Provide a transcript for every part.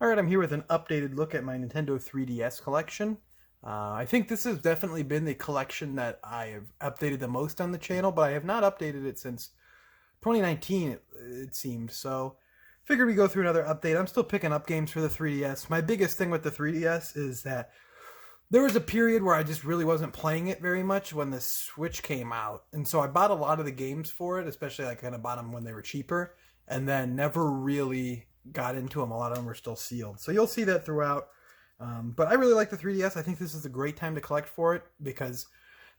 Alright, I'm here with an updated look at my Nintendo 3DS collection. I think this has definitely been the collection that I have updated the most on the channel, but I have not updated it since 2019, it seemed. So, figured we go through another update. I'm still picking up games for the 3DS. My biggest thing with the 3DS is that there was a period where I just really wasn't playing it very much when the Switch came out. And so I bought a lot of the games for it, especially I kind of bought them when they were cheaper, and then never really got into them. A lot of them were still sealed. So you'll see that throughout. But I really like the 3DS. I think this is a great time to collect for it because,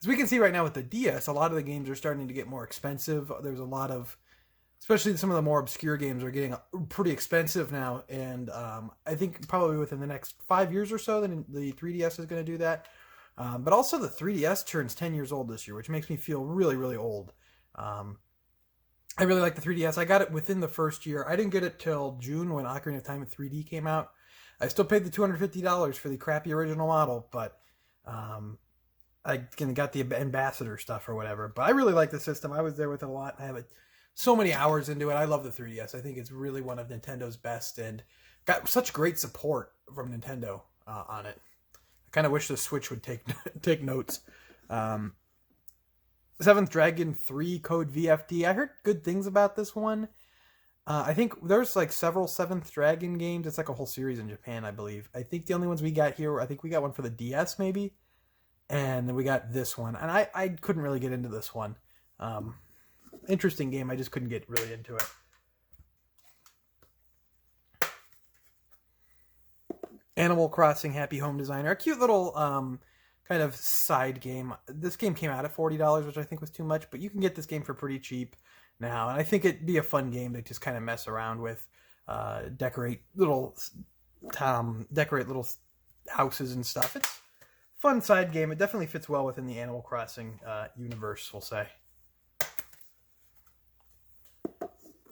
as we can see right now with the DS, a lot of the games are starting to get more expensive. There's a lot of, especially some of the more obscure games are getting pretty expensive now. And I think probably within the next 5 years or so, the 3DS is going to do that. But also the 3DS turns 10 years old this year, which makes me feel really, really old. I really like the 3DS. I got it within the first year. I didn't get it till June when Ocarina of Time in 3D came out. I still paid the $250 for the crappy original model, but I got the ambassador stuff or whatever. But I really like the system. I was there with it a lot. I have so many hours into it. I love the 3DS. I think it's really one of Nintendo's best and got such great support from Nintendo on it. I kind of wish the Switch would take notes. Seventh Dragon 3 Code VFD. I heard good things about this one. I think there's like several Seventh Dragon games. It's like a whole series in Japan, I believe. I think the only ones we got here, I think we got one for the DS maybe. And then we got this one. And I couldn't really get into this one. Interesting game. I just couldn't get really into it. Animal Crossing Happy Home Designer. A cute little kind of side game. This game came out at $40, which I think was too much. But you can get this game for pretty cheap now, and I think it'd be a fun game to just kind of mess around with, decorate little houses and stuff. It's a fun side game. It definitely fits well within the Animal Crossing universe, we'll say.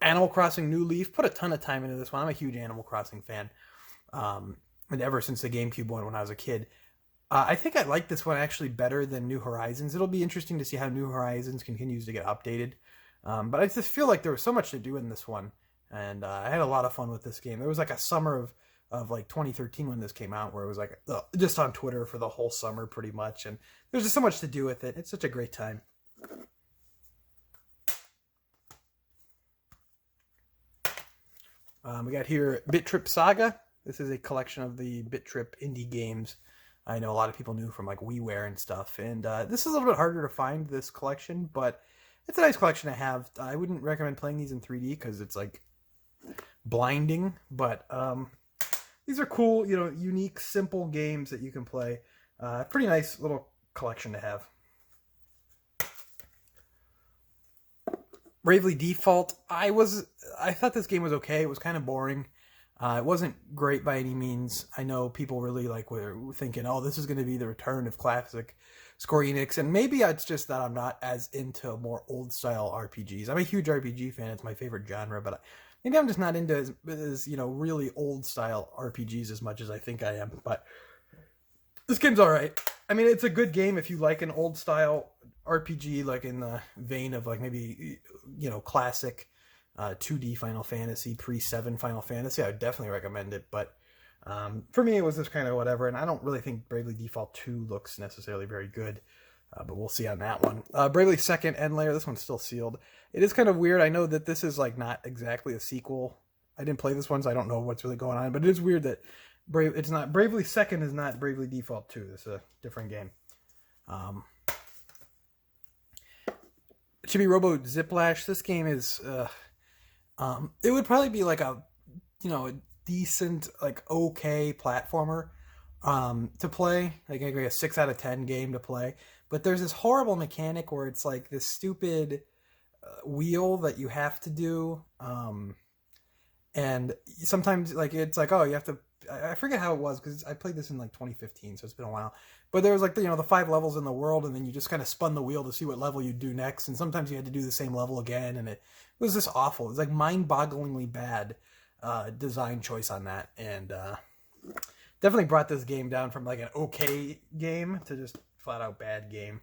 Animal Crossing New Leaf. Put a ton of time into this one. I'm a huge Animal Crossing fan, and ever since the GameCube one when I was a kid. I think I like this one actually better than New Horizons. It'll be interesting to see how New Horizons continues to get updated. But I just feel like there was so much to do in this one. And I had a lot of fun with this game. There was like a summer of like 2013 when this came out where it was like just on Twitter for the whole summer pretty much. And there's just so much to do with it. It's such a great time. We got here Bit Trip Saga. This is a collection of the Bit Trip indie games I know a lot of people knew from like WiiWare and stuff. And this is a little bit harder to find, this collection, but it's a nice collection to have. I wouldn't recommend playing these in 3D because it's like blinding, but these are cool, unique, simple games that you can play. Pretty nice little collection to have. Bravely Default. I thought this game was okay. It was kind of boring. It wasn't great by any means. I know people really were thinking, oh, this is going to be the return of classic Square Enix, and maybe it's just that I'm not as into more old-style RPGs. I'm a huge RPG fan. It's my favorite genre, but maybe I'm just not into as really old-style RPGs as much as I think I am. But this game's all right. I mean, it's a good game if you like an old-style RPG, like in the vein of maybe, classic 2D Final Fantasy, pre-7 Final Fantasy. I would definitely recommend it, but for me it was just kind of whatever, and I don't really think Bravely Default 2 looks necessarily very good, but we'll see on that one. Bravely Second End Layer, this one's still sealed. It is kind of weird. I know that this is not exactly a sequel. I didn't play this one, so I don't know what's really going on, but it is weird that Bravely Second is not Bravely Default 2. This is a different game. Chibi Robo Ziplash. This game is it would probably be like a decent, okay platformer to play, like maybe a 6 out of 10 game to play. But there's this horrible mechanic where it's like this stupid wheel that you have to do, and sometimes it's like, oh, you have to. I forget how it was because I played this in 2015, so it's been a while. But there was the 5 levels in the world, and then you just kind of spun the wheel to see what level you'd do next. And sometimes you had to do the same level again, and it was just awful. It was mind-bogglingly bad design choice on that, and definitely brought this game down from an okay game to just flat out bad game.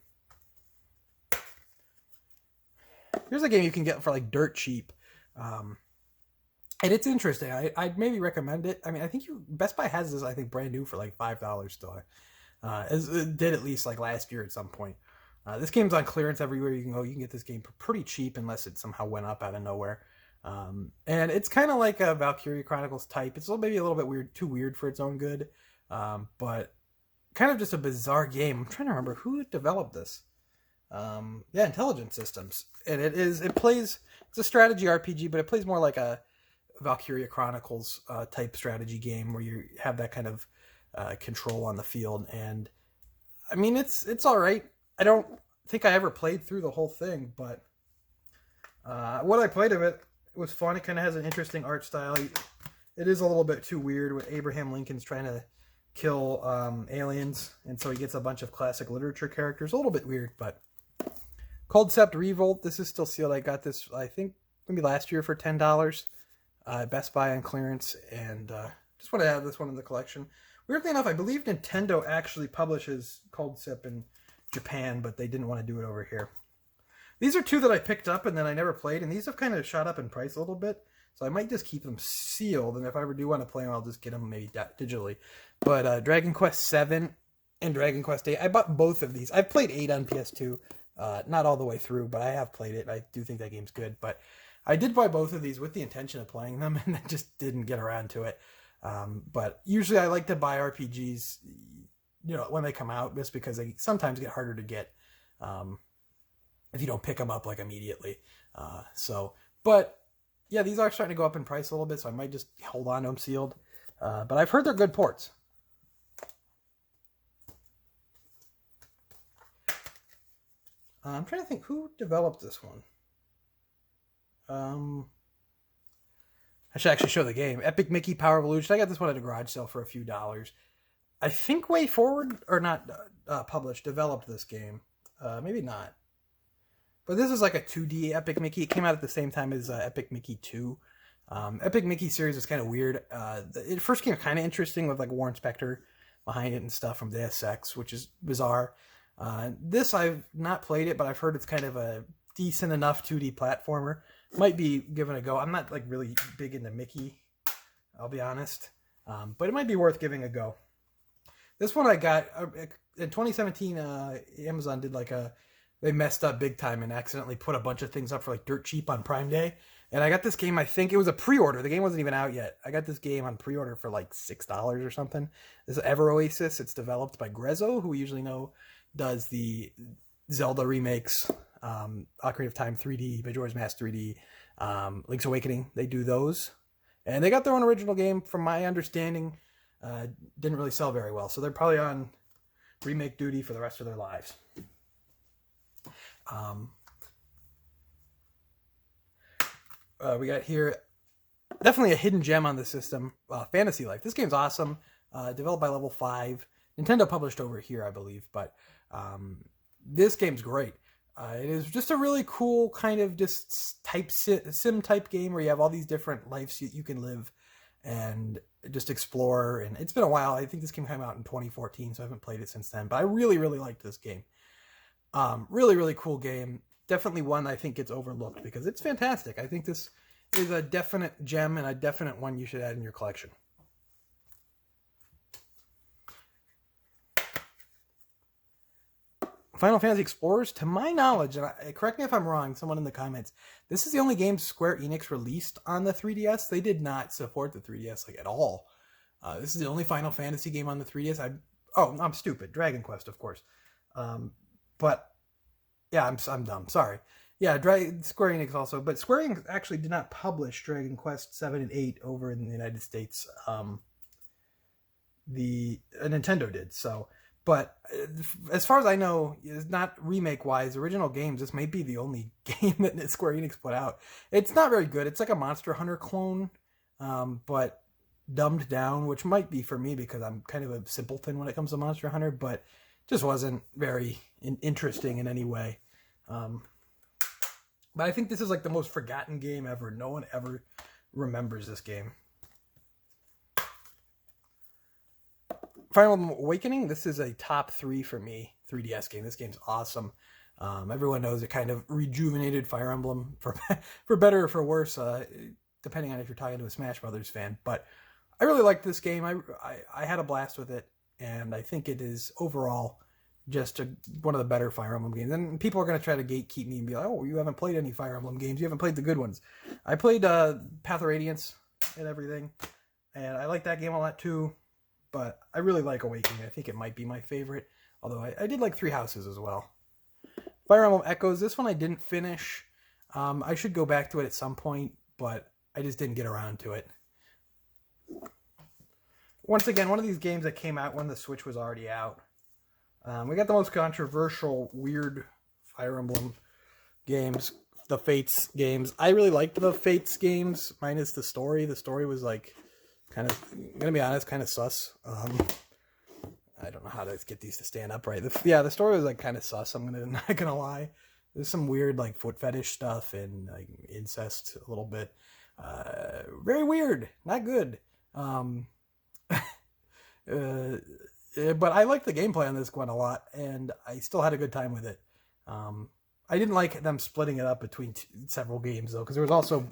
Here's a game you can get for dirt cheap. And it's interesting. I'd maybe recommend it. I mean, I think Best Buy has this, I think, brand new for like $5 still. As it did at least like last year at some point. This game's on clearance everywhere you can go. You can get this game for pretty cheap unless it somehow went up out of nowhere. And it's kind of like a Valkyria Chronicles type. It's maybe a little bit weird, too weird for its own good, but kind of just a bizarre game. I'm trying to remember who developed this. Yeah, Intelligent Systems, and it's a strategy RPG, but it plays more like a Valkyria Chronicles type strategy game where you have that kind of control on the field. And I mean, it's all right. I don't think I ever played through the whole thing, but what I played of it was fun. It kind of has an interesting art style. It is a little bit too weird when Abraham Lincoln's trying to kill aliens, and so he gets a bunch of classic literature characters. A little bit weird, but Concept Revolt. This is still sealed. I got this, I think, maybe last year for $10 at Best Buy on clearance, and just want to add this one in the collection. Weirdly enough, I believe Nintendo actually publishes Concept in Japan, but they didn't want to do it over here. These are two that I picked up and then I never played, and these have kind of shot up in price a little bit, so I might just keep them sealed, and if I ever do want to play them, I'll just get them maybe digitally. But Dragon Quest VII and Dragon Quest VIII, I bought both of these. I've played 8 on PS2, not all the way through, but I have played it. I do think that game's good, but I did buy both of these with the intention of playing them, and I just didn't get around to it. But usually I like to buy RPGs, when they come out, just because they sometimes get harder to get if you don't pick them up like immediately. But yeah, these are starting to go up in price a little bit, so I might just hold on to them sealed. But I've heard they're good ports. I'm trying to think who developed this one. I should actually show the game. Epic Mickey Power Evolution. I got this one at a garage sale for a few dollars. I think Way Forward, or not developed this game. Maybe not. But this is like a 2D Epic Mickey. It came out at the same time as Epic Mickey 2. Epic Mickey series is kind of weird. It first came kind of interesting with like Warren Spector behind it and stuff from Deus Ex, which is bizarre. This, I've not played it, but I've heard it's kind of a decent enough 2D platformer. Might be given a go. I'm not like really big into Mickey, I'll be honest. But it might be worth giving a go. This one I got in 2017. Amazon did they messed up big time and accidentally put a bunch of things up for like dirt cheap on Prime Day. And I got this game, I think it was a pre-order. The game wasn't even out yet. I got this game on pre-order for like $6 or something. This is Ever Oasis. It's developed by Grezzo, who we usually know does the Zelda remakes, Ocarina of Time 3D, Majora's Mask 3D, Link's Awakening. They do those. And they got their own original game, from my understanding. Didn't really sell very well. So they're probably on remake duty for the rest of their lives. We got here definitely a hidden gem on the system, Fantasy Life. This game's awesome. Developed by Level 5. Nintendo published over here, I believe, but this game's great. It is just a really cool kind of just sim type game where you have all these different lives you can live and just explore. And it's been a while. I think this game came out in 2014, so I haven't played it since then. But I really, really liked this game. Really, really cool game. Definitely one I think gets overlooked because it's fantastic. I think this is a definite gem and a definite one you should add in your collection. Final Fantasy Explorers, to my knowledge, and correct me if I'm wrong, someone in the comments, this is the only game Square Enix released on the 3DS. They did not support the 3DS at all. This is the only Final Fantasy game on the 3DS. I'm stupid. Dragon Quest, of course. But yeah, I'm dumb. Sorry. Yeah, Square Enix also, but Square Enix actually did not publish Dragon Quest 7 and 8 over in the United States. Nintendo did. So, but as far as I know, it's not remake-wise. Original games, this may be the only game that Square Enix put out. It's not very good. It's like a Monster Hunter clone, but dumbed down, which might be for me because I'm kind of a simpleton when it comes to Monster Hunter, but just wasn't very interesting in any way. But I think this is like the most forgotten game ever. No one ever remembers this game. Final Awakening, this is a top 3 for me 3DS game. This game's awesome. Everyone knows it kind of rejuvenated Fire Emblem for better or for worse. depending on if you're talking to a Smash Brothers fan. But I really liked this game. I had a blast with it, and I think it is overall just one of the better Fire Emblem games. And people are going to try to gatekeep me and be like, oh, you haven't played any Fire Emblem games. You haven't played the good ones. I played Path of Radiance and everything, and I like that game a lot too. But I really like Awakening. I think it might be my favorite, although I did like Three Houses as well. Fire Emblem Echoes, this one I didn't finish. I should go back to it at some point, but I just didn't get around to it. Once again, one of these games that came out when the Switch was already out. We got the most controversial, weird Fire Emblem games, the Fates games. I really liked the Fates games, minus the story. The story was like, kind of, I'm gonna be honest, kind of sus. I don't know how to get these to stand up right. The story was like kind of sus. Not gonna lie. There's some weird like foot fetish stuff and like incest a little bit. Very weird, not good. But I liked the gameplay on this one a lot, and I still had a good time with it. I didn't like them splitting it up between several games though, because there was also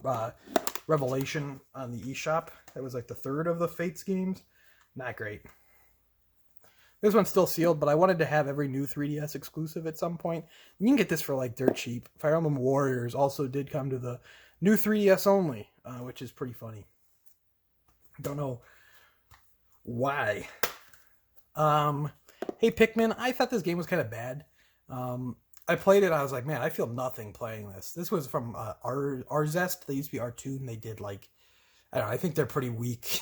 Revelation on the eShop. That was like the third of the Fates games. Not great. This one's still sealed, but I wanted to have every new 3DS exclusive at some point. You can get this for like dirt cheap. Fire Emblem Warriors also did come to the new 3DS only, which is pretty funny. Don't know why. Hey Pikmin, I thought this game was kind of bad. I played it, I was like, man, I feel nothing playing this. This was from Arzest. They used to be Artoon. They did like, I don't know, I think they're pretty weak.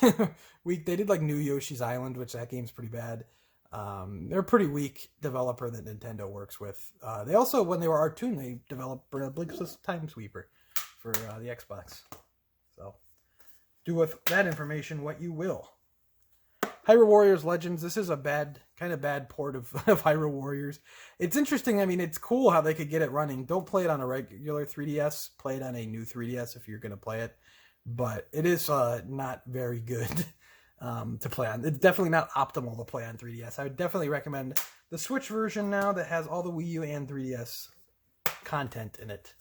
They did like New Yoshi's Island, which that game's pretty bad. They're a pretty weak developer that Nintendo works with. They also, when they were Artoon, they developed Blinkless Time Sweeper for the Xbox. So, do with that information what you will. Hyrule Warriors Legends, this is a kind of bad port of Hyrule Warriors. It's interesting, I mean, it's cool how they could get it running. Don't play it on a regular 3DS, play it on a new 3DS if you're going to play it. But it is not very good to play on. It's definitely not optimal to play on 3DS. I would definitely recommend the Switch version now that has all the Wii U and 3DS content in it.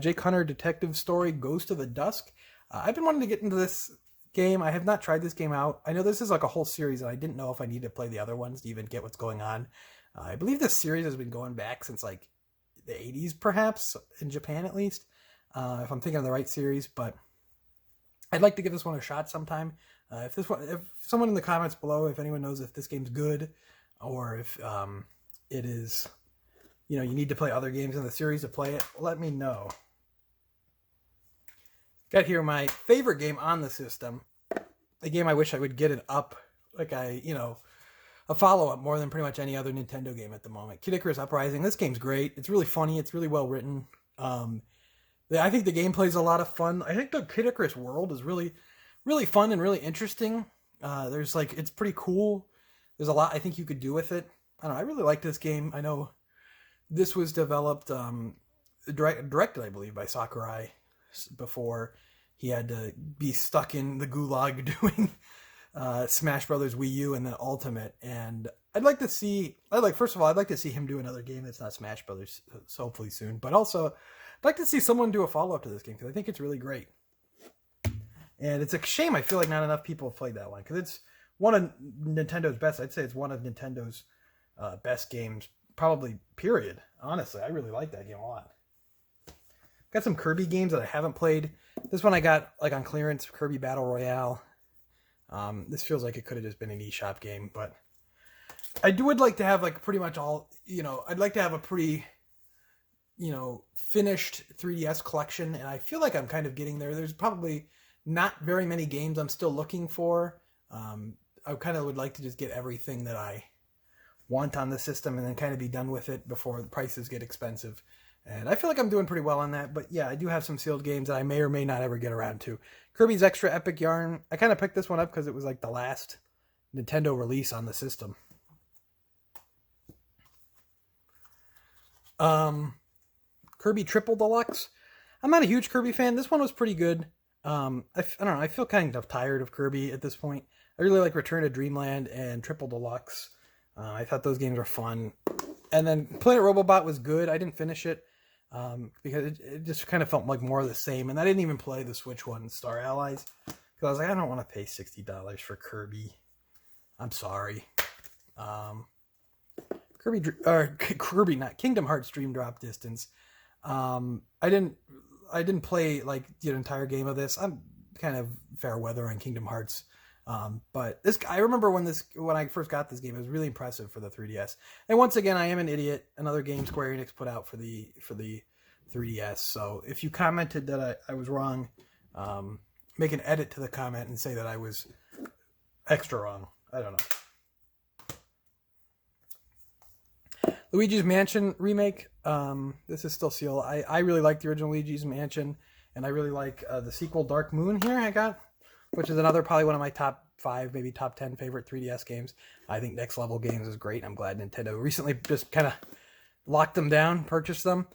Jake Hunter Detective Story Ghost of the Dusk. I've been wanting to get into this game. I have not tried this game out. I know this is like a whole series, and I didn't know if I need to play the other ones to even get what's going on. I believe this series has been going back since like the 80s, perhaps, in Japan at least, if I'm thinking of the right series, but I'd like to give this one a shot sometime. If someone in the comments below, if anyone knows if this game's good, or if it is, you need to play other games in the series to play it, let me know. Got here my favorite game on the system. A game I wish I would get it up, like a follow-up more than pretty much any other Nintendo game at the moment. Kid Icarus Uprising. This game's great. It's really funny. It's really well written. I think the gameplay's a lot of fun. I think the Kid Icarus world is really, really fun and really interesting. It's pretty cool. There's a lot I think you could do with it. I don't know. I really like this game. I know this was developed, directed, I believe, by Sakurai before he had to be stuck in the gulag doing Smash Brothers Wii U and then Ultimate. And first of all, I'd like to see him do another game that's not Smash Brothers, so hopefully soon. But also, I'd like to see someone do a follow-up to this game, because I think it's really great. And it's a shame I feel like not enough people have played that one, because it's one of Nintendo's best. I'd say it's one of Nintendo's best games, probably, period. Honestly, I really like that game a lot. Got some Kirby games that I haven't played. This one I got like on clearance, Kirby Battle Royale. This feels like it could have just been an eShop game, but I would like to have like pretty much all, I'd like to have a pretty, finished 3DS collection, and I feel like I'm kind of getting there. There's probably not very many games I'm still looking for. I kind of would like to just get everything that I want on the system and then kind of be done with it before the prices get expensive. And I feel like I'm doing pretty well on that. But yeah, I do have some sealed games that I may or may not ever get around to. Kirby's Extra Epic Yarn. I kind of picked this one up because it was like the last Nintendo release on the system. Kirby Triple Deluxe. I'm not a huge Kirby fan. This one was pretty good. I don't know. I feel kind of tired of Kirby at this point. I really like Return to Dreamland and Triple Deluxe. I thought those games were fun. And then Planet Robobot was good. I didn't finish it. because it just kind of felt like more of the same. And I didn't even play the Switch one, Star Allies, because I was like, I don't want to pay $60 for Kirby. I'm sorry. Kirby, not Kingdom Hearts Dream Drop Distance. I didn't play like the entire game of this. I'm kind of fair weather on Kingdom Hearts. But I remember when I first got this game, it was really impressive for the 3DS. And once again, I am an idiot. Another game Square Enix put out for the 3DS. So if you commented that I was wrong, make an edit to the comment and say that I was extra wrong. I don't know. Luigi's Mansion remake. This is still sealed. I really like the original Luigi's Mansion, and I really like the sequel Dark Moon here I got, which is another probably one of my top 5, maybe top 10 favorite 3DS games. I think Next Level Games is great. I'm glad Nintendo recently just kind of locked them down, purchased them.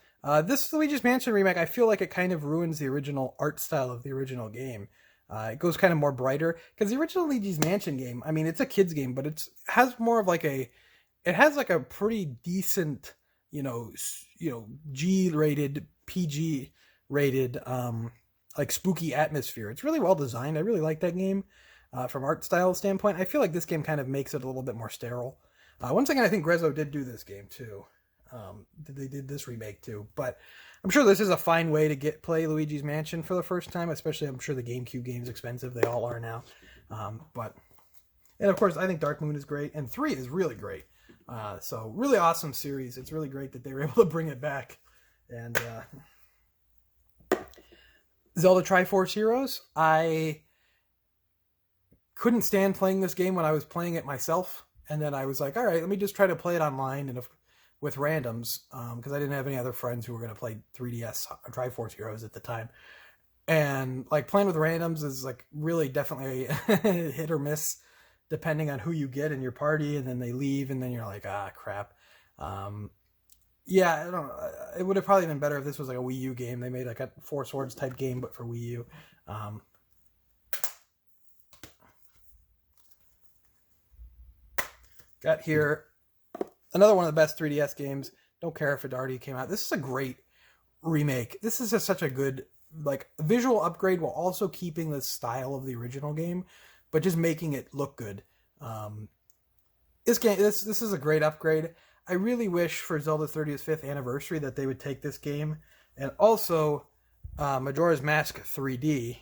This Luigi's Mansion remake, I feel like it kind of ruins the original art style of the original game. It goes kind of more brighter, because the original Luigi's Mansion game, I mean, it's a kid's game, but it has more of like it has like a pretty decent, G-rated, PG-rated, like spooky atmosphere. It's really well designed. I really like that game from art style standpoint. I feel like this game kind of makes it a little bit more sterile. Once again, I think Grezzo did do this game too. They did this remake too, but I'm sure this is a fine way to play Luigi's Mansion for the first time, especially I'm sure the GameCube game's expensive. They all are now. And of course, I think Dark Moon is great, and 3 is really great. So really awesome series. It's really great that they were able to bring it back. And Zelda Triforce Heroes. I couldn't stand playing this game when I was playing it myself, and then I was like, all right, let me just try to play it online and with randoms, because I didn't have any other friends who were going to play 3DS Triforce Heroes at the time. And like playing with randoms is like really definitely hit or miss, depending on who you get in your party, and then they leave, and then you're like, crap. Yeah, I don't know. It would have probably been better if this was like a Wii U game. They made like a Four Swords type game, but for Wii U. Got here another one of the best 3DS games. Don't care if it already came out. This is a great remake. This is such a good like visual upgrade while also keeping the style of the original game, but just making it look good. This is a great upgrade. I really wish for Zelda's 35th anniversary that they would take this game and also Majora's Mask 3D,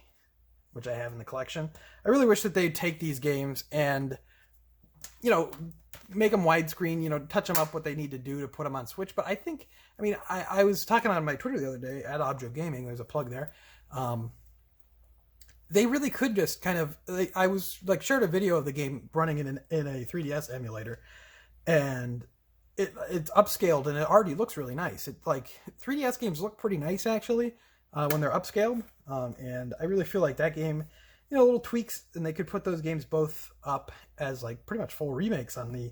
which I have in the collection. I really wish that they'd take these games and, make them widescreen, touch them up what they need to do to put them on Switch. But I was talking on my Twitter the other day at Objo Gaming. There's a plug there. They really could just kind of, I was like shared a video of the game running in a 3DS emulator, and it's upscaled and it already looks really nice. It like 3DS games look pretty nice actually when they're upscaled, and I really feel like that game, little tweaks, and they could put those games both up as like pretty much full remakes on the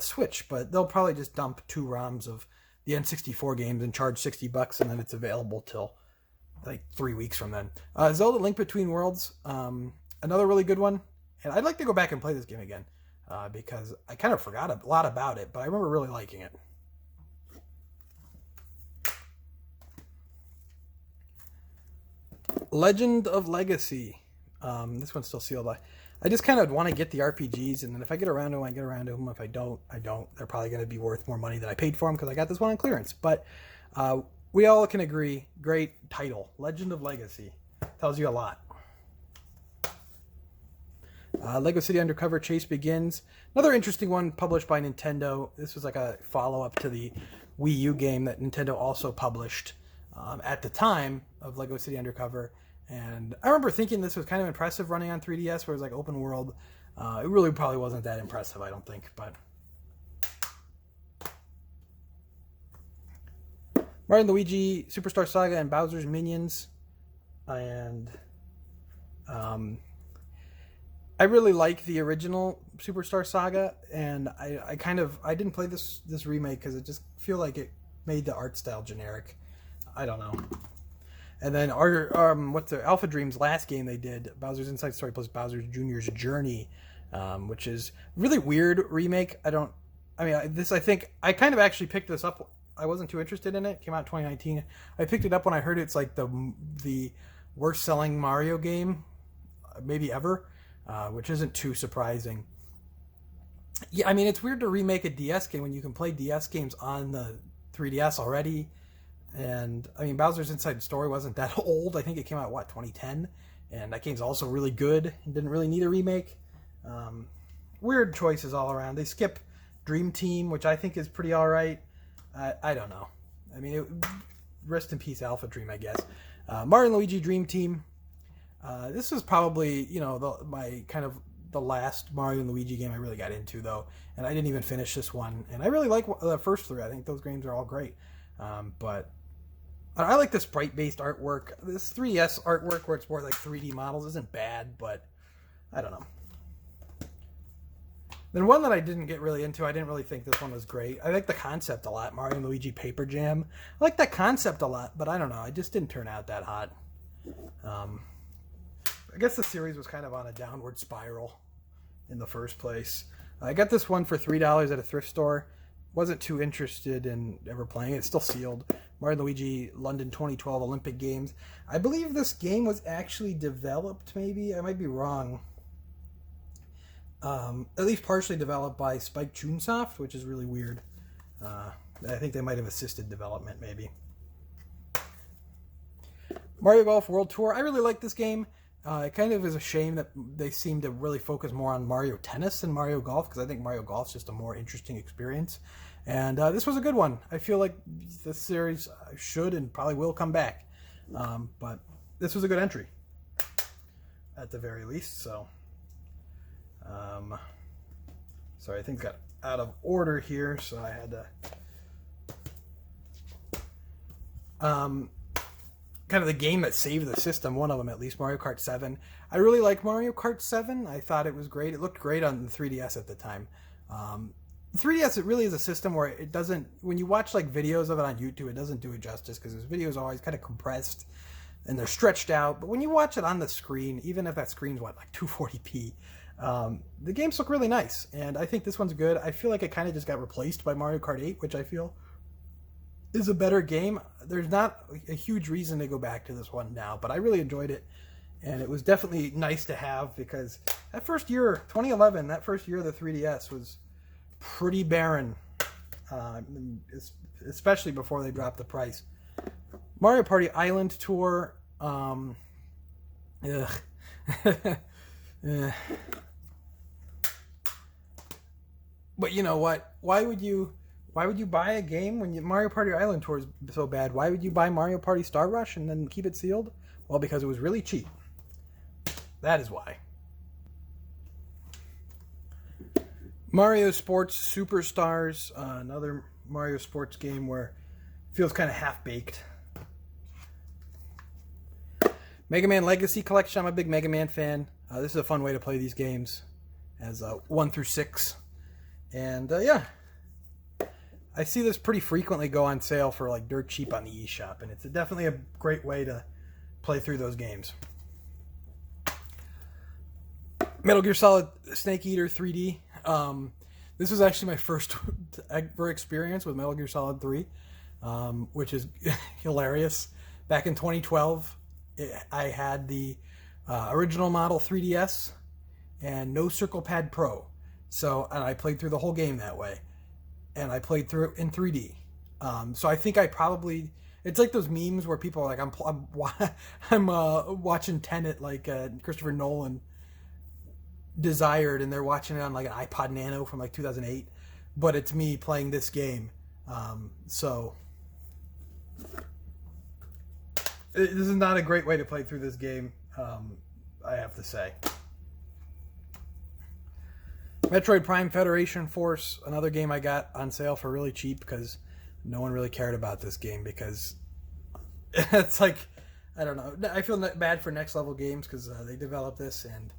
Switch. But they'll probably just dump 2 ROMs of the N64 games and charge $60, and then it's available till like 3 weeks from then. Zelda Link Between Worlds, another really good one, and I'd like to go back and play this game again because I kind of forgot a lot about it, but I remember really liking it. Legend of Legacy. This one's still sealed. I just kind of want to get the RPGs, and then if I get around to them, I get around to them. If I don't, I don't. They're probably going to be worth more money than I paid for them because I got this one on clearance. But we all can agree, great title. Legend of Legacy. Tells you a lot. Lego City Undercover Chase Begins. Another interesting one published by Nintendo. This was like a follow-up to the Wii U game that Nintendo also published at the time of Lego City Undercover. And I remember thinking this was kind of impressive running on 3DS, where it was like open world. It really probably wasn't that impressive, I don't think. But Mario & Luigi Superstar Saga and Bowser's Minions. And I really like the original Superstar Saga, and I didn't play this remake because it just feel like it made the art style generic. I don't know. And then what's the Alpha Dream's last game they did, Bowser's Inside Story plus Bowser Jr.'s Journey, which is really weird remake. I think I kind of actually picked this up I wasn't too interested in it. It came out in 2019. I picked it up when I heard it's like the worst selling Mario game maybe ever, which isn't too surprising. Yeah, I mean, it's weird to remake a DS game when you can play DS games on the 3DS already. And I mean, Bowser's Inside Story wasn't that old. I think it came out 2010, and that game's also really good and didn't really need a remake. Weird choices all around. They skip Dream Team, which I think is pretty all right. I don't know. I mean, rest in peace, Alpha Dream, I guess. Mario and Luigi Dream Team. This was probably, you know, my kind of the last Mario and Luigi game I really got into, though, and I didn't even finish this one. And I really like the first three. I think those games are all great. But I like the sprite-based artwork. This 3DS artwork where it's more like 3D models isn't bad, but I don't know. Then one that I didn't get really into, I didn't really think this one was great. I like the concept a lot, Mario and Luigi Paper Jam. I like that concept a lot, but I don't know. It just didn't turn out that hot. I guess the series was kind of on a downward spiral in the first place. I got this one for $3 at a thrift store. Wasn't too interested in ever playing it. It's still sealed. Mario & Luigi London 2012 Olympic Games. I believe this game was actually developed, maybe. I might be wrong. At least partially developed by Spike Chunsoft, which is really weird. I think they might have assisted development, maybe. Mario Golf World Tour. I really like this game. It kind of is a shame that they seem to really focus more on Mario Tennis than Mario Golf, because I think Mario Golf is just a more interesting experience. And this was a good one. I feel like this series should and probably will come back. But this was a good entry, at the very least. So, sorry, I think got out of order here, so I had to... kind of the game that saved the system, one of them at least, Mario Kart 7. I really like Mario Kart 7. I thought it was great. It looked great on the 3DS at the time. 3DS, it really is a system where it doesn't, when you watch like videos of it on YouTube, it doesn't do it justice, because those videos are always kind of compressed and they're stretched out. But when you watch it on the screen, even if that screen's what, like 240p, the games look really nice. And I think this one's good. I feel like it kind of just got replaced by Mario Kart 8, which I feel is a better game. There's not a huge reason to go back to this one now, but I really enjoyed it, and it was definitely nice to have, because that first year, 2011, that first year of the 3DS was pretty barren, especially before they dropped the price. Mario Party Island Tour, but you know what? Why would you buy a game when Mario Party Island Tour is so bad? Why would you buy Mario Party Star Rush and then keep it sealed? Well, because it was really cheap. That is why. Mario Sports Superstars, another Mario Sports game where it feels kind of half-baked. Mega Man Legacy Collection. I'm a big Mega Man fan. This is a fun way to play these games as 1 through 6. And yeah. I see this pretty frequently go on sale for like dirt cheap on the eShop, and it's definitely a great way to play through those games. Metal Gear Solid Snake Eater 3D. This was actually my first ever experience with Metal Gear Solid 3, which is hilarious. Back in 2012, I had the original model 3DS and no Circle Pad Pro, and I played through the whole game that way. And I played through it in 3D. So I think I probably... It's like those memes where people are like, I'm watching Tenet like Christopher Nolan desired, and they're watching it on like an iPod Nano from like 2008. But it's me playing this game. So... This is not a great way to play through this game, I have to say. Metroid Prime Federation Force, another game I got on sale for really cheap because no one really cared about this game, because it's like, I don't know. I feel bad for Next Level Games because they developed this, and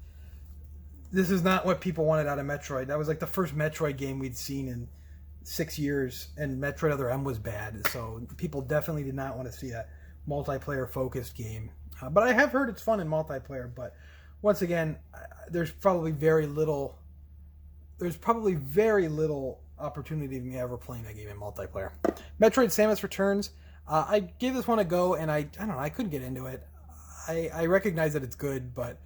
this is not what people wanted out of Metroid. That was like the first Metroid game we'd seen in 6 years, and Metroid Other M was bad, so people definitely did not want to see a multiplayer-focused game. But I have heard it's fun in multiplayer, but once again, there's probably very little opportunity of me ever playing that game in multiplayer. Metroid: Samus Returns. I gave this one a go, and I don't know, I couldn't get into it. I recognize that it's good, but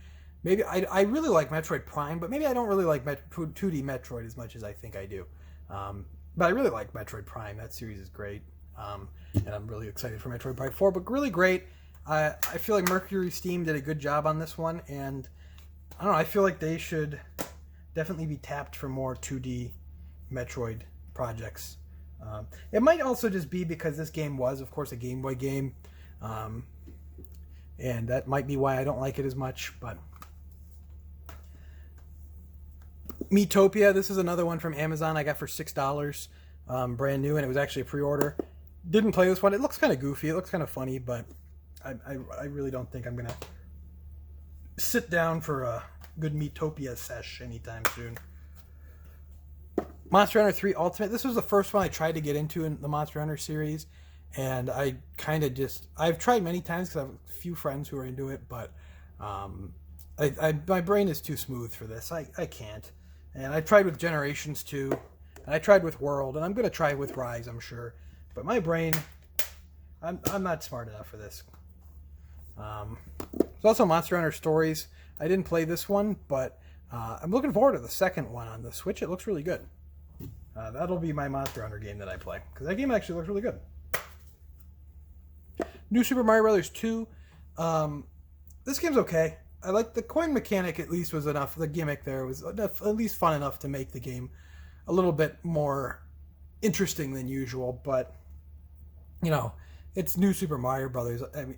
maybe I really like Metroid Prime, but maybe I don't really like 2D Metroid as much as I think I do. But I really like Metroid Prime. That series is great, and I'm really excited for Metroid Prime 4. But really great. I feel like Mercury Steam did a good job on this one, and I don't know, I feel like they should definitely be tapped for more 2D Metroid projects. It might also just be because this game was, of course, a Game Boy game, and that might be why I don't like it as much. But Metopia, this is another one from Amazon I got for $6, brand new, and it was actually a pre-order. Didn't play this one. It looks kind of goofy. It looks kind of funny, but I really don't think I'm going to sit down for a good Metopia sesh anytime soon. Monster Hunter 3 Ultimate. This was the first one I tried to get into in the Monster Hunter series, and I kind of just... I've tried many times because I have a few friends who are into it, but my brain is too smooth for this. I can't. And I tried with Generations 2, and I tried with World, and I'm going to try with Rise, I'm sure. But my brain... I'm not smart enough for this. There's also Monster Hunter Stories. I didn't play this one, but I'm looking forward to the second one on the Switch. It looks really good. That'll be my Monster Hunter game that I play, because that game actually looks really good. New Super Mario Bros. 2. This game's okay. I like the coin mechanic, at least, was enough. The gimmick there was enough, at least fun enough to make the game a little bit more interesting than usual. But, you know, it's New Super Mario Brothers. I mean,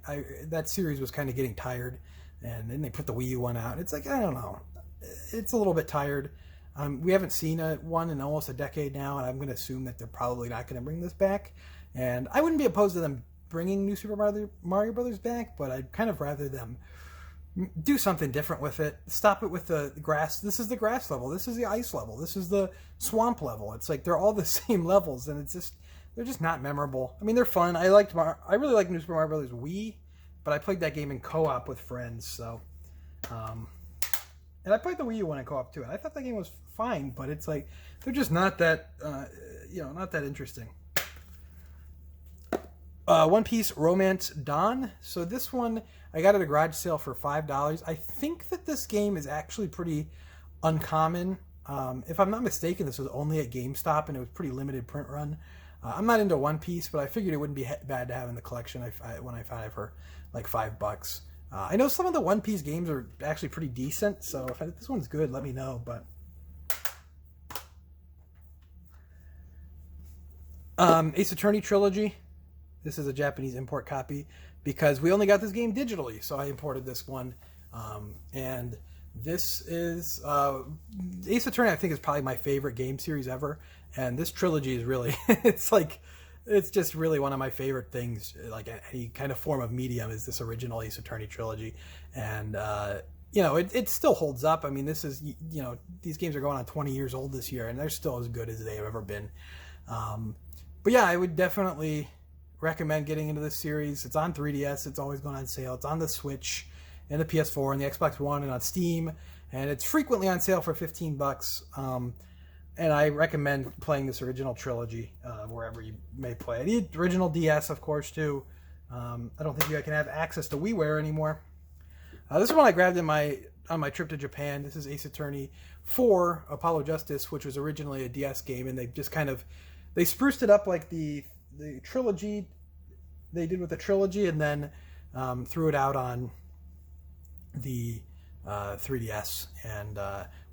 that series was kind of getting tired, and then they put the Wii U one out. It's like, I don't know. It's a little bit tired. We haven't seen one in almost a decade now, and I'm going to assume that they're probably not going to bring this back. And I wouldn't be opposed to them bringing New Super Mario Brothers back, but I'd kind of rather them do something different with it. Stop it with the grass. This is the grass level. This is the ice level. This is the swamp level. It's like they're all the same levels, and they're just not memorable. I mean, they're fun. I really like New Super Mario Brothers Wii, but I played that game in co-op with friends, so... and I played the Wii U one in co-op too, and I thought that game was fine, but it's like, they're just not that, not that interesting. One Piece Romance Dawn. So this one, I got at a garage sale for $5. I think that this game is actually pretty uncommon. If I'm not mistaken, this was only at GameStop, and it was pretty limited print run. I'm not into One Piece, but I figured it wouldn't be bad to have in the collection when I found it for like $5. I know some of the One Piece games are actually pretty decent, so if this one's good, let me know. But Ace Attorney Trilogy. This is a Japanese import copy because we only got this game digitally, so I imported this one. And this is Ace Attorney. I think is probably my favorite game series ever, and this trilogy is really it's just really one of my favorite things. Like any kind of form of medium is this original Ace Attorney trilogy, and it still holds up. I mean, this is these games are going on 20 years old this year, and they're still as good as they have ever been. But yeah, I would definitely recommend getting into this series. It's on 3DS. It's always going on sale. It's on the Switch and the PS4 and the Xbox One and on Steam, and it's frequently on sale for $15. And I recommend playing this original trilogy wherever you may play. The original DS, of course, too. I don't think you can have access to WiiWare anymore. This is one I grabbed on my trip to Japan. This is Ace Attorney 4 Apollo Justice, which was originally a DS game, and they just they spruced it up like the trilogy they did with the trilogy, and then threw it out on the 3DS. And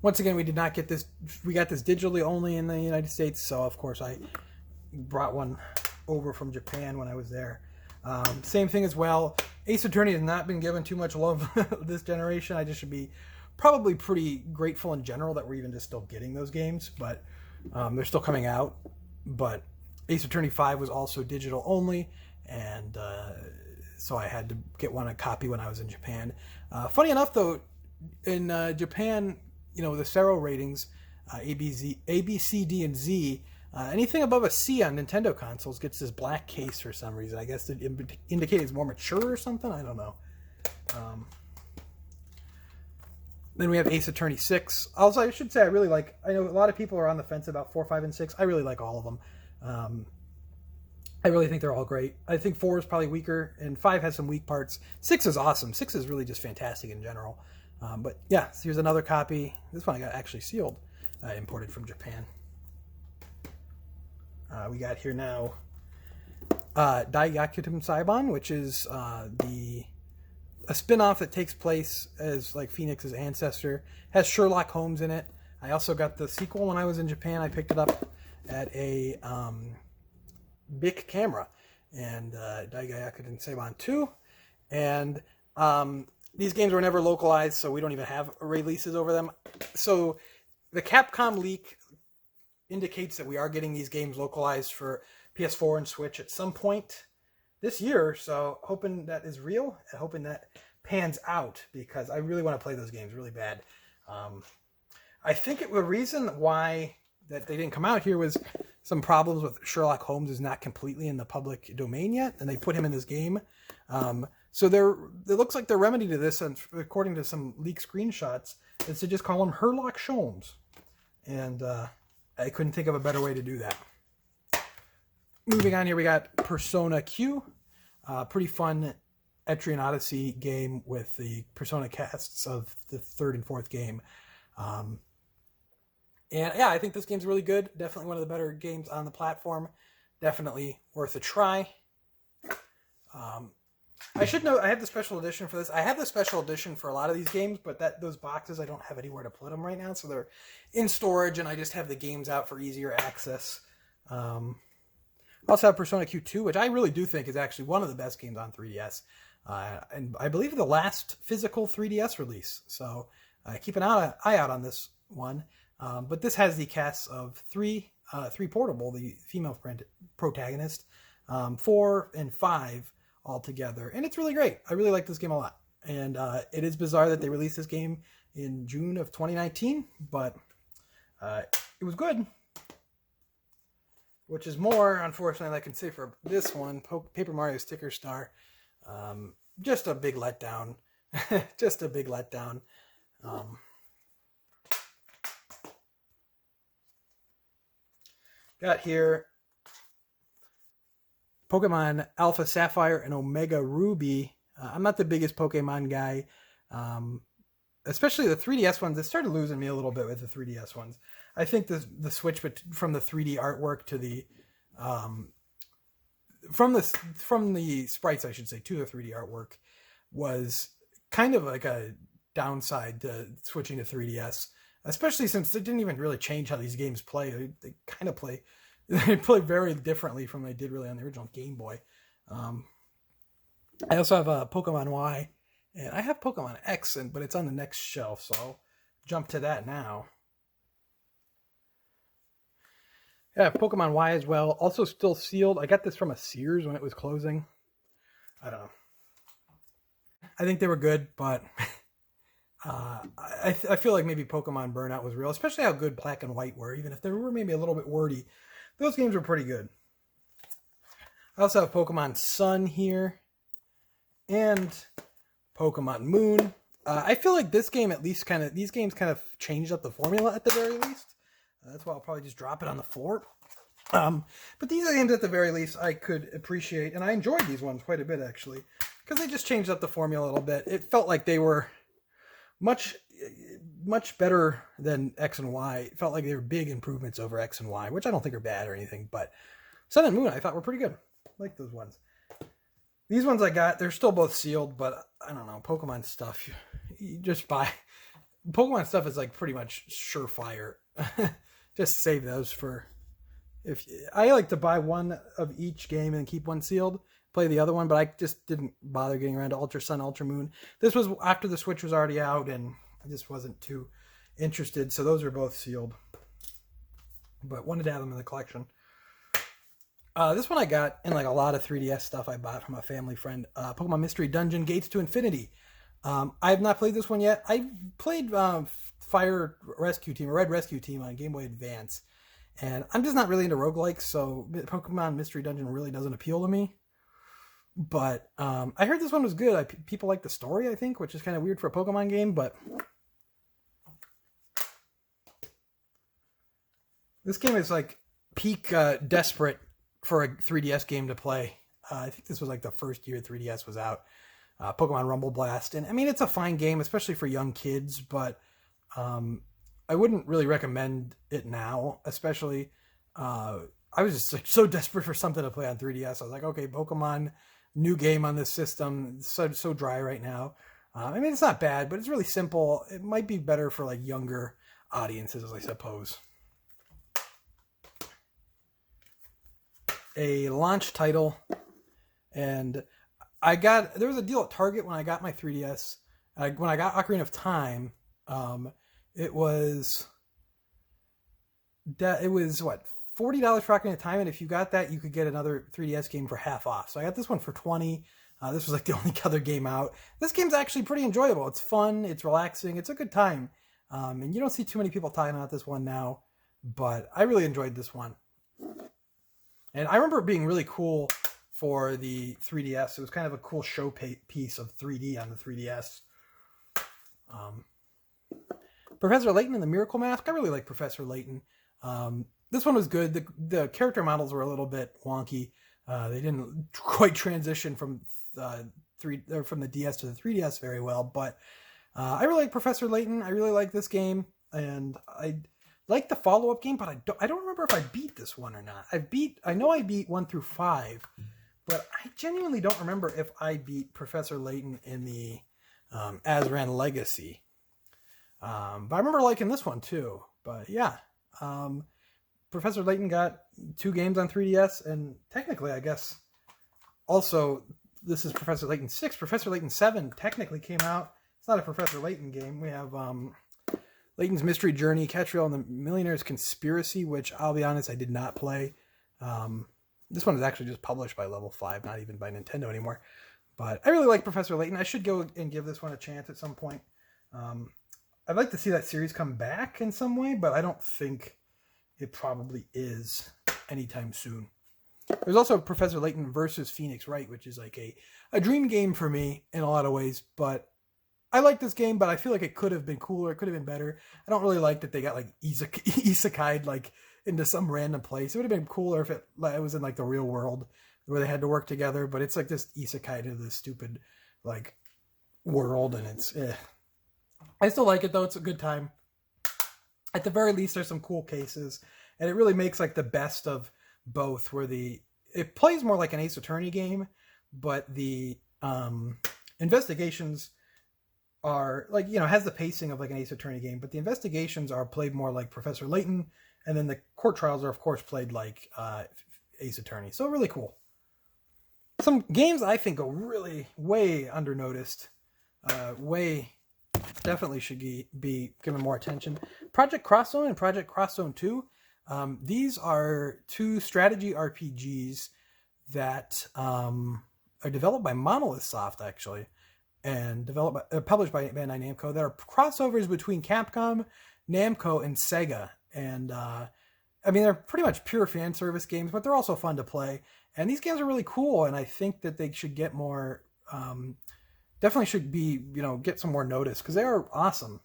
once again, we did not get this. We got this digitally only in the United States, so of course I brought one over from Japan when I was there. Same thing as well. Ace Attorney has not been given too much love this generation. I just should be probably pretty grateful in general that we're even just still getting those games, but they're still coming out. But Ace Attorney 5 was also digital only, and so I had to get a copy when I was in Japan. Funny enough, though, in Japan, the Sero ratings, A, B, C, D, and Z, anything above a C on Nintendo consoles gets this black case for some reason. I guess to indicate it's more mature or something. I don't know. Then we have Ace Attorney 6. Also, I should say I really like, I know a lot of people are on the fence about 4, 5, and 6. I really like all of them. I really think they're all great. I think 4 is probably weaker, and 5 has some weak parts. 6 is awesome. 6 is really just fantastic in general. But yeah, so here's another copy. This one I got actually sealed, imported from Japan. We got here now Daiyakutum Saiban, which is a spin-off that takes place as like Phoenix's ancestor. Has Sherlock Holmes in it. I also got the sequel when I was in Japan. I picked it up at a Bic camera, and Daiyakutum Saiban 2. And these games were never localized, so we don't even have releases over them. So the Capcom leak indicates that we are getting these games localized for PS4 and Switch at some point this year. So hoping that is real and hoping that pans out, because I really want to play those games really bad. I think the reason why that they didn't come out here was some problems with Sherlock Holmes is not completely in the public domain yet, and they put him in this game. So it looks like the remedy to this, and according to some leaked screenshots, is to just call him Herlock Sholmes. And I couldn't think of a better way to do that. Moving on here, we got Persona Q. Pretty fun Etrian Odyssey game with the Persona casts of the 3rd and 4th game. And yeah, I think this game's really good. Definitely one of the better games on the platform. Definitely worth a try. I should note I have the special edition for this. I have the special edition for a lot of these games, but those boxes, I don't have anywhere to put them right now. So they're in storage, and I just have the games out for easier access. I also have Persona Q2, which I really do think is actually one of the best games on 3DS. And I believe the last physical 3DS release. So keep an eye out on this one. But this has the casts of three Portable, the female protagonist, 4 and 5 all together. And it's really great. I really like this game a lot. And it is bizarre that they released this game in June of 2019, but it was good. Which is more, unfortunately, than I can say for this one, Paper Mario Sticker Star. Just a big letdown. Just a big letdown. Got here Pokemon Alpha Sapphire and Omega Ruby. I'm not the biggest Pokemon guy. Especially the 3DS ones. It started losing me a little bit with the 3DS ones. I think the switch from the 3D artwork to the from the sprites, I should say, to the 3D artwork was kind of like a downside to switching to 3DS, especially since they didn't even really change how these games play. They kind of play very differently from they did really on the original Game Boy. I also have Pokemon Y, and I have Pokemon X, but it's on the next shelf, so I'll jump to that now. Yeah, Pokemon Y as well. Also still sealed. I got this from a Sears when it was closing. I don't know. I think they were good, but I feel like maybe Pokemon Burnout was real, especially how good Black and White were. Even if they were maybe a little bit wordy, those games were pretty good. I also have Pokemon Sun here and Pokemon Moon. I feel like this game these games kind of changed up the formula at the very least. That's why I'll probably just drop it on the floor. But these are games at the very least I could appreciate, and I enjoyed these ones quite a bit actually, because they just changed up the formula a little bit. It felt like they were much better than X and Y. It felt like they were big improvements over X and Y, which I don't think are bad or anything, but Sun and Moon I thought were pretty good. I like those ones. These ones I got, they're still both sealed, but I don't know, Pokemon stuff, you just buy. Pokemon stuff is like pretty much surefire. Just save those for if I like to buy one of each game and keep one sealed, play the other one, but I just didn't bother getting around to Ultra Sun, Ultra Moon. This was after the Switch was already out, and I just wasn't too interested, so those are both sealed. But wanted to have them in the collection. This one I got in like a lot of 3DS stuff I bought from a family friend. Pokemon Mystery Dungeon Gates to Infinity. I have not played this one yet. I played Fire Rescue Team, or Red Rescue Team on Game Boy Advance. And I'm just not really into roguelikes, so Pokemon Mystery Dungeon really doesn't appeal to me. But I heard this one was good. People like the story, I think, which is kind of weird for a Pokemon game, but This game is like peak desperate for a 3DS game to play. I think this was like the first year 3DS was out. Pokemon Rumble Blast. And I mean, it's a fine game, especially for young kids, but I wouldn't really recommend it now, especially. I was just like so desperate for something to play on 3DS. I was like, okay, Pokemon, new game on this system. It's so dry right now. I mean, it's not bad, but it's really simple. It might be better for like younger audiences, I suppose. A launch title, and there was a deal at Target when I got my 3DS. When I got Ocarina of Time, it was what, $40 for Ocarina of Time, and if you got that, you could get another 3DS game for half off. So I got this one for $20. This was like the only other game out. This game's actually pretty enjoyable. It's fun, it's relaxing, it's a good time. And you don't see too many people talking about this one now, but I really enjoyed this one. And I remember it being really cool for the 3DS. It was kind of a cool showpiece of 3D on the 3DS. Professor Layton and the Miracle Mask. I really like Professor Layton. This one was good. The character models were a little bit wonky. They didn't quite transition from the DS to the 3DS very well. But I really like Professor Layton. I really like this game, and I like the follow-up game, but I don't remember if I beat this one or not. I know I beat 1 through 5, but I genuinely don't remember if I beat Professor Layton in the Azran Legacy. But I remember liking this one too. But yeah, Professor Layton got 2 games on 3DS, and technically, I guess, also, this is Professor Layton 6. Professor Layton 7 technically came out. It's not a Professor Layton game. We have Layton's Mystery Journey, Catriel and the Millionaire's Conspiracy, which I'll be honest, I did not play. This one is actually just published by Level 5, not even by Nintendo anymore. But I really like Professor Layton. I should go and give this one a chance at some point. I'd like to see that series come back in some way, but I don't think it probably is anytime soon. There's also Professor Layton versus Phoenix Wright, which is like a dream game for me in a lot of ways, but I like this game, but I feel like it could have been cooler. It could have been better. I don't really like that they got like isekai'd like into some random place. It would have been cooler if it was in like the real world where they had to work together, but it's like this isekai to this stupid like world, and it's I still like it though. It's a good time. At the very least, there's some cool cases, and it really makes like the best of both, where it plays more like an Ace Attorney game, but the investigations are like, has the pacing of like an Ace Attorney game, but the investigations are played more like Professor Layton, and then the court trials are of course played like Ace Attorney. So really cool. Some games I think are really way undernoticed, definitely should be given more attention. Project Cross Zone and Project Cross Zone 2. These are 2 strategy RPGs that are developed by Monolith Soft, actually, and published by Bandai Namco. There are crossovers between Capcom, Namco, and Sega. And I mean, they're pretty much pure fan service games, but they're also fun to play. And these games are really cool, and I think that they should get more... definitely should be, get some more notice, because they are awesome.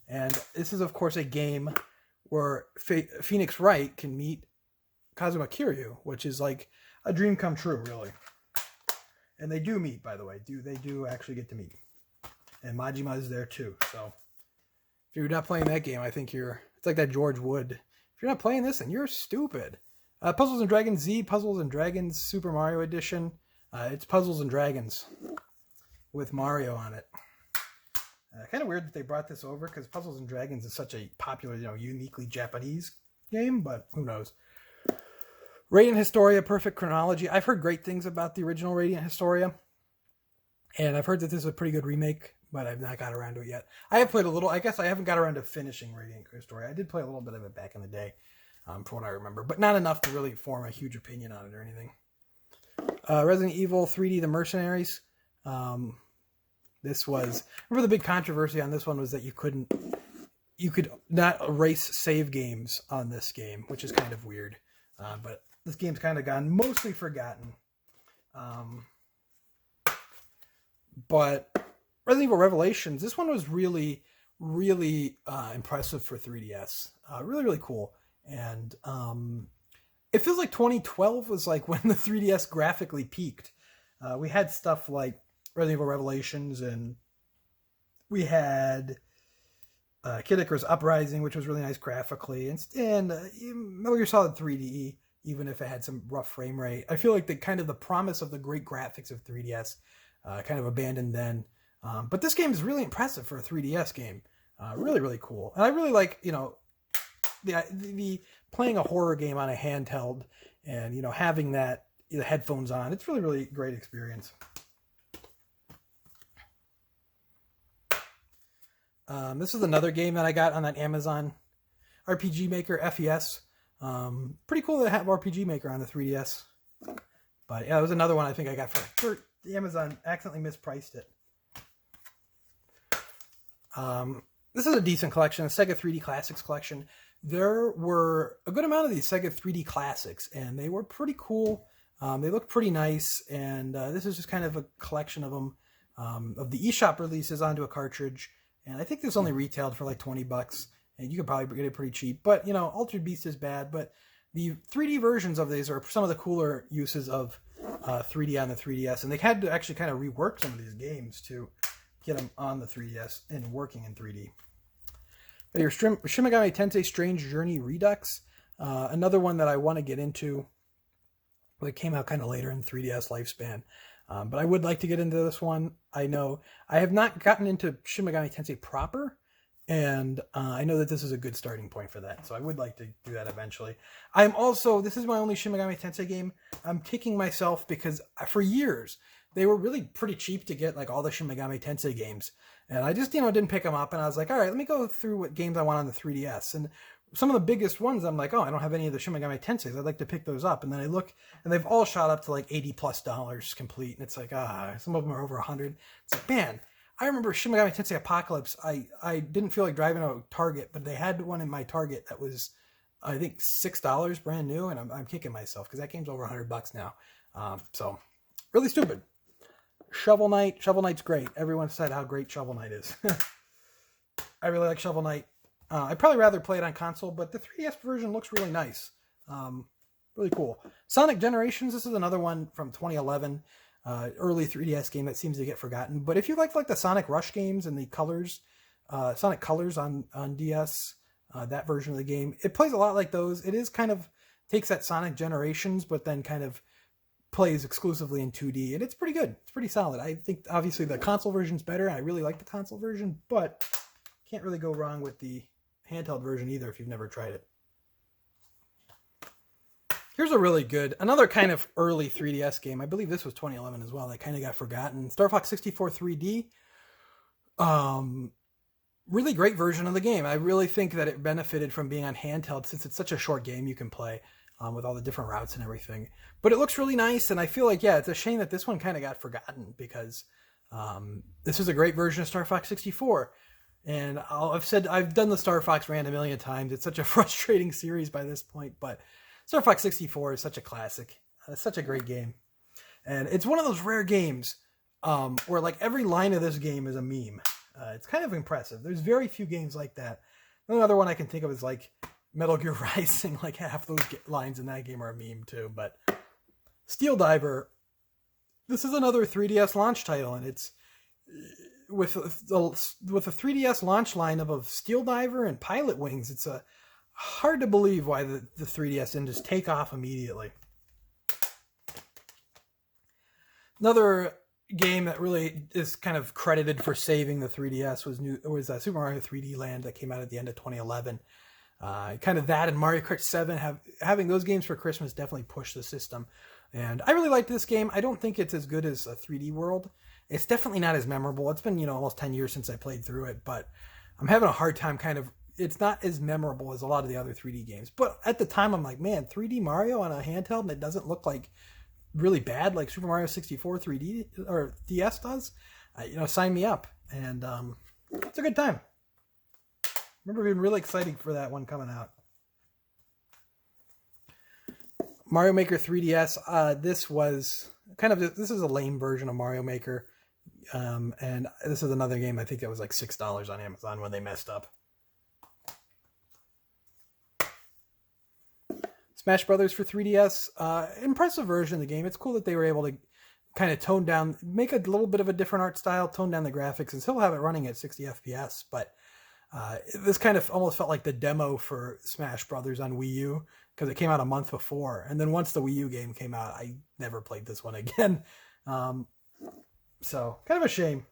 And this is, of course, a game where Phoenix Wright can meet Kazuma Kiryu, which is like a dream come true, really. And they do meet, by the way. They do actually get to meet. And Majima is there too. So if you're not playing that game, I think it's like that George Wood. If you're not playing this, then you're stupid. Puzzles and Dragons Z, Puzzles and Dragons Super Mario Edition. It's Puzzles and Dragons with Mario on it. Kind of weird that they brought this over, because Puzzles and Dragons is such a popular, uniquely Japanese game, but who knows. Radiant Historia, Perfect Chronology. I've heard great things about the original Radiant Historia, and I've heard that this is a pretty good remake, but I've not got around to it yet. I have played a little. I guess I haven't got around to finishing Radiant Historia. I did play a little bit of it back in the day, from what I remember, but not enough to really form a huge opinion on it or anything. Resident Evil 3D The Mercenaries. Remember the big controversy on this one was that you could not erase save games on this game, which is kind of weird. But this game's kind of gone mostly forgotten. But Resident Evil Revelations, this one was really, really impressive for 3DS. Really, really cool. And it feels like 2012 was like when the 3DS graphically peaked. We had stuff like Resident Evil Revelations, and we had Kid Icarus Uprising, which was really nice graphically, and Metal Gear Solid 3D, even if it had some rough frame rate. I feel like the promise of the great graphics of 3DS kind of abandoned then. But this game is really impressive for a 3DS game. Really, really cool. And I really like, the playing a horror game on a handheld and, having the headphones on. It's really, really great experience. This is another game that I got on that Amazon RPG Maker FES. Pretty cool to have RPG Maker on the 3DS. But yeah, it was another one I think I got for Amazon. Accidentally mispriced it. This is a decent collection, a Sega 3D Classics collection. There were a good amount of these Sega 3D Classics, and they were pretty cool. They look pretty nice, and this is just kind of a collection of them, of the eShop releases onto a cartridge. And I think this only retailed for like $20, and you could probably get it pretty cheap. But, Altered Beast is bad, but the 3D versions of these are some of the cooler uses of 3D on the 3DS. And they had to actually kind of rework some of these games to get them on the 3DS and working in 3D. But here, Shin Megami Tensei Strange Journey Redux. Another one that I want to get into. It came out kind of later in 3DS lifespan. But I would like to get into this one. I know I have not gotten into Shin Megami Tensei proper, and I know that this is a good starting point for that. So I would like to do that eventually. This is my only Shin Megami Tensei game. I'm kicking myself because for years, they were really pretty cheap to get, like all the Shin Megami Tensei games. And I just, didn't pick them up. And I was like, all right, let me go through what games I want on the 3DS. And some of the biggest ones, I'm like, oh, I don't have any of the Shin Megami Tenseis. I'd like to pick those up. And then I look, and they've all shot up to like $80+ complete. And it's like, some of them are over 100. It's like, man, I remember Shin Megami Tensei Apocalypse. I didn't feel like driving to Target, but they had one in my Target that was, I think, $6 brand new. And I'm kicking myself because that game's over $100 now. So really stupid. Shovel Knight. Shovel Knight's great. Everyone said how great Shovel Knight is. I really like Shovel Knight. I'd probably rather play it on console, but the 3DS version looks really nice. Really cool. Sonic Generations, this is another one from 2011. Early 3DS game that seems to get forgotten. But if you like the Sonic Rush games and the Colors, Sonic Colors on DS, that version of the game, it plays a lot like those. It is kind of takes that Sonic Generations, but then kind of plays exclusively in 2D, and it's pretty good. It's pretty solid. I think obviously the console version's better. I really like the console version, but can't really go wrong with the handheld version either if you've never tried it. Here's a really good, another kind of early 3DS game. I believe this was 2011 as well. That kind of got forgotten. Star Fox 64 3D. Really great version of the game. I really think that it benefited from being on handheld since it's such a short game you can play. With all the different routes and everything. But it looks really nice, and I feel like, it's a shame that this one kind of got forgotten, because this is a great version of Star Fox 64. And I've done the Star Fox rant a million times. It's such a frustrating series by this point, but Star Fox 64 is such a classic. It's such a great game. And it's one of those rare games where like every line of this game is a meme. It's kind of impressive. There's very few games like that. Another one I can think of is like Metal Gear Rising, like half those lines in that game are a meme too. But Steel Diver, this is another 3DS launch title, and it's with a 3DS launch lineup of Steel Diver and Pilot Wings. It's hard to believe why the 3DS didn't just take off immediately. Another game that really is kind of credited for saving the 3DS was Super Mario 3D Land that came out at the end of 2011. Kind of that and Mario Kart 7 having those games for Christmas definitely pushed the system. And I really liked this game. I don't think it's as good as a 3D World. It's definitely not as memorable. It's been, almost 10 years since I played through it, but I'm having a hard time it's not as memorable as a lot of the other 3D games. But at the time, I'm like, man, 3D Mario on a handheld and it doesn't look like really bad like Super Mario 64 3D or DS does. Sign me up. And it's a good time. Remember being really excited for that one coming out. Mario Maker 3DS. This is a lame version of Mario Maker. And this is another game I think that was like $6 on Amazon when they messed up. Smash Brothers for 3DS. Impressive version of the game. It's cool that they were able to kind of tone down, make a little bit of a different art style, tone down the graphics, and still have it running at 60 FPS. But this kind of almost felt like the demo for Smash Brothers on Wii U, because it came out a month before. And then once the Wii U game came out, I never played this one again. So kind of a shame.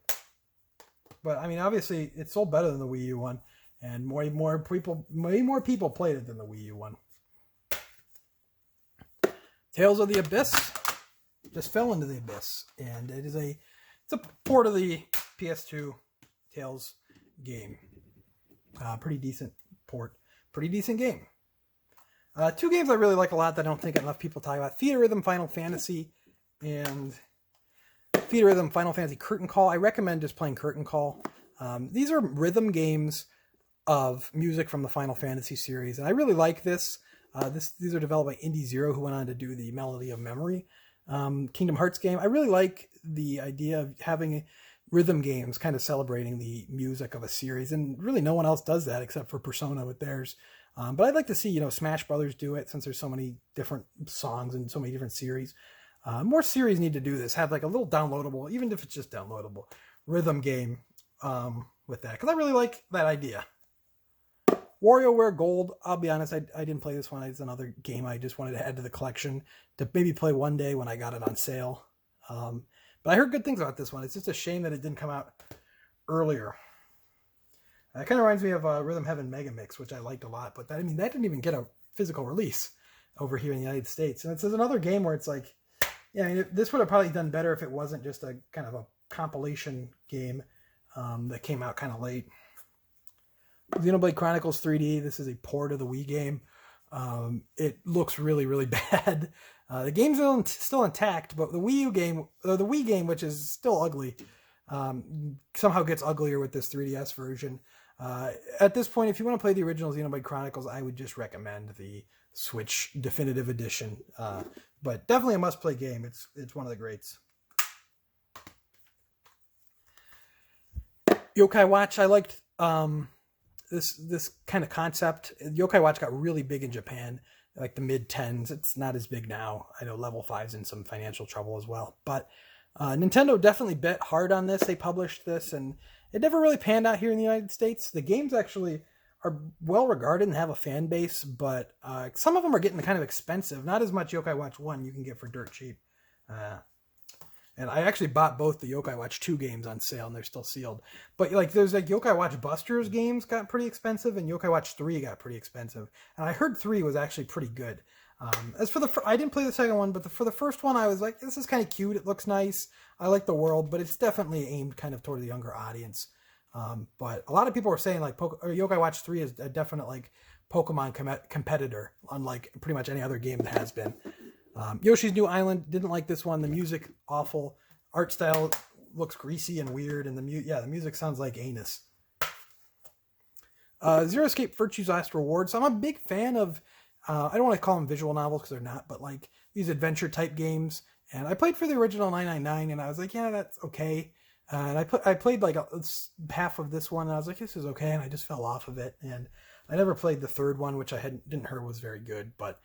But I mean, obviously, it sold better than the Wii U one, and way more people played it than the Wii U one. Tales of the Abyss just fell into the abyss, and it's a port of the PS2 Tales game. Pretty decent port, pretty decent game. Two games I really like a lot that I don't think enough people talk about: Theatrhythm Final Fantasy and Theatrhythm Final Fantasy Curtain Call. I recommend just playing Curtain Call. These are rhythm games of music from the Final Fantasy series, and I really like this. These are developed by Indie Zero, who went on to do the Melody of Memory Kingdom Hearts game. I really like the idea of having rhythm games kind of celebrating the music of a series, and really no one else does that except for Persona with theirs. But I'd like to see, Smash Brothers do it, since there's so many different songs and so many different series. More series need to do this. Have like a little downloadable, even if it's just downloadable, rhythm game with that, because I really like that idea. WarioWare Gold, I'll be honest, I didn't play this one. It's another game I just wanted to add to the collection to maybe play one day when I got it on sale. But I heard good things about this one. It's just a shame that it didn't come out earlier. It kind of reminds me of Rhythm Heaven Mega Mix, which I liked a lot. But that didn't even get a physical release over here in the United States. And it's another game where it's like, yeah, I mean, this would have probably done better if it wasn't just a kind of a compilation game that came out kind of late. Xenoblade Chronicles 3D. This is a port of the Wii game. It looks really, really bad. The game's still intact, but the Wii game, which is still ugly, somehow gets uglier with this 3DS version. At this point, if you want to play the original Xenoblade Chronicles, I would just recommend the Switch Definitive Edition. But definitely a must-play game. It's one of the greats. Yokai Watch, I liked this kind of concept. Yokai Watch got really big in Japan, like the mid-10s. It's not as big now. I know Level 5's in some financial trouble as well. But Nintendo definitely bet hard on this. They published this, and it never really panned out here in the United States. The games actually are well regarded and have a fan base, but some of them are getting kind of expensive. Not as much Yokai Watch 1 you can get for dirt cheap. And I actually bought both the Yokai Watch 2 games on sale, and they're still sealed. But there's Yokai Watch Busters games got pretty expensive, and Yokai Watch 3 got pretty expensive. And I heard 3 was actually pretty good. As for I didn't play the second one, but for the first one, I was like, this is kind of cute. It looks nice. I like the world, but it's definitely aimed kind of toward the younger audience. But a lot of people were saying Yokai Watch 3 is a definite Pokemon competitor, unlike pretty much any other game that has been. Yoshi's New Island, didn't like this one. The music, awful. Art style looks greasy and weird, and the music sounds like anus. Zero Escape Virtue's Last Reward. So I'm a big fan of, I don't want to call them visual novels because they're not, but these adventure type games. And I played for the original 999, and I was like, yeah, that's okay. And I played half of this one, and I was like, this is okay, and I just fell off of it. And I never played the third one, which I didn't hear was very good, but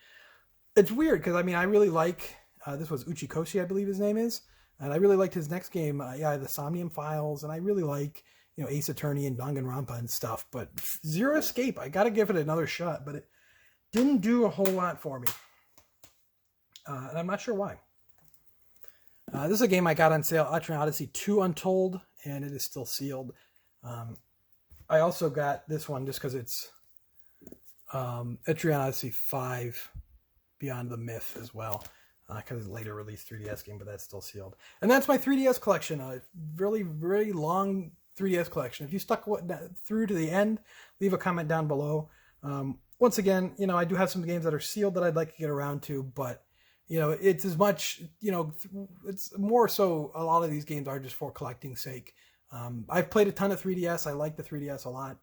it's weird because I really like this was Uchikoshi, I believe his name is, and I really liked his next game, the Somnium Files, and I really like Ace Attorney and Danganronpa and stuff. But Zero Escape, I got to give it another shot, but it didn't do a whole lot for me, and I'm not sure why. This is a game I got on sale, Etrian Odyssey 2 Untold, and it is still sealed. I also got this one just because it's Etrian Odyssey 5. Beyond the Myth as well, because it's a later released 3DS game, but that's still sealed. And that's my 3DS collection, a really, really long 3DS collection. If you stuck through to the end, leave a comment down below. Once again, I do have some games that are sealed that I'd like to get around to, but it's as much, it's more so a lot of these games are just for collecting's sake. I've played a ton of 3DS. I like the 3DS a lot.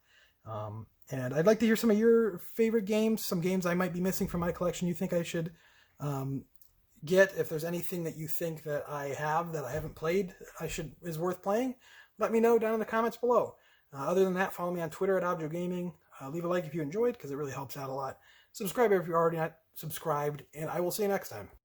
And I'd like to hear some of your favorite games, some games I might be missing from my collection you think I should get. If there's anything that you think that I have that I haven't played is worth playing, let me know down in the comments below. Other than that, follow me on Twitter at AudioGaming. Leave a like if you enjoyed, because it really helps out a lot. Subscribe if you're already not subscribed, and I will see you next time.